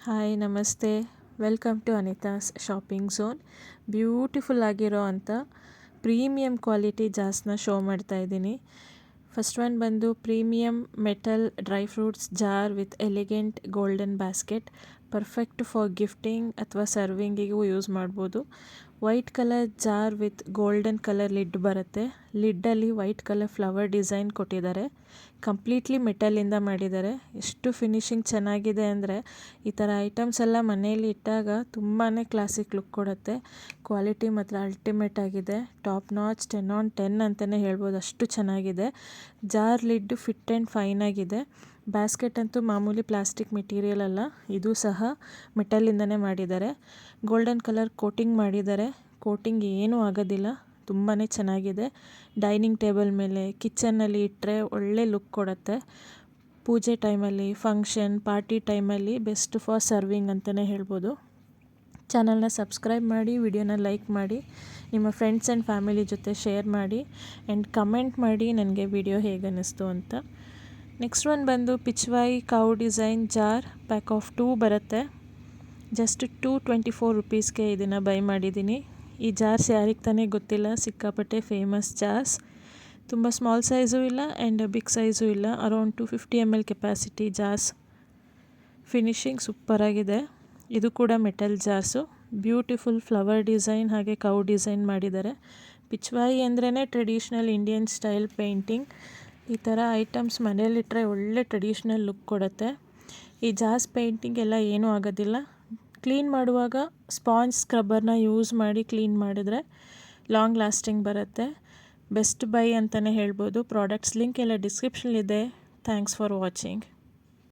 Hi ನಮಸ್ತೆ, welcome to Anita's shopping zone. Beautiful ಆಗಿರೋ ಅಂಥ ಪ್ರೀಮಿಯಂ ಕ್ವಾಲಿಟಿ ಜಾರ್ಸ್ನ ಶೋ ಮಾಡ್ತಾ ಇದ್ದೀನಿ. ಫಸ್ಟ್ ಒನ್ ಬಂದು premium metal dry fruits jar with elegant golden basket. Perfect for gifting ಅಥವಾ ಸರ್ವಿಂಗಿಗೂ ಯೂಸ್ ಮಾಡ್ಬೋದು. White colour jar with golden colour lid ಬರುತ್ತೆ. ಲಿಡ್ಡಲ್ಲಿ ವೈಟ್ ಕಲರ್ ಫ್ಲವರ್ ಡಿಸೈನ್ ಕೊಟ್ಟಿದ್ದಾರೆ. ಕಂಪ್ಲೀಟ್ಲಿ ಮೆಟಲಿಂದ ಮಾಡಿದ್ದಾರೆ. ಎಷ್ಟು ಫಿನಿಶಿಂಗ್ ಚೆನ್ನಾಗಿದೆ ಅಂದರೆ ಈ ಥರ ಐಟಮ್ಸ್ ಎಲ್ಲ ಮನೆಯಲ್ಲಿ ಇಟ್ಟಾಗ ತುಂಬಾ ಕ್ಲಾಸಿಕ್ ಲುಕ್ ಕೊಡುತ್ತೆ. ಕ್ವಾಲಿಟಿ ಮಾತ್ರ ಅಲ್ಟಿಮೇಟ್ ಆಗಿದೆ. ಟಾಪ್ ನಾಚ್ 10/10 ಅಂತಲೇ ಹೇಳ್ಬೋದು, ಅಷ್ಟು ಚೆನ್ನಾಗಿದೆ. Jar lid fit and fine ಆಗಿದೆ. ಬ್ಯಾಸ್ಕೆಟ್ ಅಂತೂ ಮಾಮೂಲಿ ಪ್ಲಾಸ್ಟಿಕ್ ಮೆಟೀರಿಯಲ್ ಅಲ್ಲ, ಇದು ಸಹ ಮೆಟಲಿಂದನೇ ಮಾಡಿದ್ದಾರೆ. ಗೋಲ್ಡನ್ ಕಲರ್ ಕೋಟಿಂಗ್ ಮಾಡಿದ್ದಾರೆ. ಕೋಟಿಂಗ್ ಏನೂ ಆಗೋದಿಲ್ಲ, ತುಂಬಾ ಚೆನ್ನಾಗಿದೆ. ಡೈನಿಂಗ್ ಟೇಬಲ್ ಮೇಲೆ, ಕಿಚನ್ನಲ್ಲಿ ಇಟ್ಟರೆ ಒಳ್ಳೆ ಲುಕ್ ಕೊಡುತ್ತೆ. ಪೂಜೆ ಟೈಮಲ್ಲಿ, ಫಂಕ್ಷನ್, ಪಾರ್ಟಿ ಟೈಮಲ್ಲಿ ಬೆಸ್ಟ್ ಫಾರ್ ಸರ್ವಿಂಗ್ ಅಂತಲೇ ಹೇಳ್ಬೋದು. ಚಾನಲ್ನ ಸಬ್ಸ್ಕ್ರೈಬ್ ಮಾಡಿ, ವಿಡಿಯೋನ ಲೈಕ್ ಮಾಡಿ, ನಿಮ್ಮ ಫ್ರೆಂಡ್ಸ್ ಆ್ಯಂಡ್ ಫ್ಯಾಮಿಲಿ ಜೊತೆ ಶೇರ್ ಮಾಡಿ ಆ್ಯಂಡ್ ಕಮೆಂಟ್ ಮಾಡಿ ನನಗೆ ವಿಡಿಯೋ ಹೇಗೆ ಅನ್ನಿಸ್ತು ಅಂತ. ನೆಕ್ಸ್ಟ್ ಒನ್ ಬಂದು Pichwai cow design jar. Pack of 2 ಬರುತ್ತೆ. ಜಸ್ಟ್ 224 ರುಪೀಸ್ಗೆ ಇದನ್ನು ಬೈ ಮಾಡಿದ್ದೀನಿ. ಈ ಜಾರ್ಸ್ ಯಾರಿಗೆ ತಾನೇ ಗೊತ್ತಿಲ್ಲ, ಸಿಕ್ಕಾಪಟ್ಟೆ ಫೇಮಸ್ ಜಾರ್ಸ್. ತುಂಬ ಸ್ಮಾಲ್ ಸೈಜು ಇಲ್ಲ ಆ್ಯಂಡ್ ಬಿಗ್ ಸೈಜು ಇಲ್ಲ. Around 250 ml capacity jars. Finishing ಸೂಪರಾಗಿದೆ. ಇದು ಕೂಡ metal jars. Beautiful flower design ಹಾಗೆ ಕೌ ಡಿಸೈನ್ ಮಾಡಿದ್ದಾರೆ. ಪಿಚ್ವಾಯಿ ಅಂದ್ರೇ ಟ್ರೆಡಿಷ್ನಲ್ ಇಂಡಿಯನ್ ಸ್ಟೈಲ್ ಪೇಂಟಿಂಗ್. ಈ ಥರ ಐಟಮ್ಸ್ ಮನೇಲಿಟ್ಟರೆ ಒಳ್ಳೆ ಟ್ರೆಡಿಷ್ನಲ್ ಲುಕ್ ಕೊಡುತ್ತೆ. ಈ ಜಾರ್ಸ್ ಪೇಂಟಿಂಗ್ ಎಲ್ಲ ಏನೂ ಆಗೋದಿಲ್ಲ. ಕ್ಲೀನ್ ಮಾಡುವಾಗ ಸ್ಪಾಂಜ್ ಸ್ಕ್ರಬ್ಬರ್ನ ಯೂಸ್ ಮಾಡಿ ಕ್ಲೀನ್ ಮಾಡಿದ್ರೆ ಲಾಂಗ್ ಲಾಸ್ಟಿಂಗ್ ಬರುತ್ತೆ. ಬೆಸ್ಟ್ ಬೈ ಅಂತಲೇ ಹೇಳ್ಬೋದು. ಪ್ರಾಡಕ್ಟ್ಸ್ ಲಿಂಕ್ ಎಲ್ಲ ಡಿಸ್ಕ್ರಿಪ್ಷನಲ್ಲಿದೆ. Thanks for watching.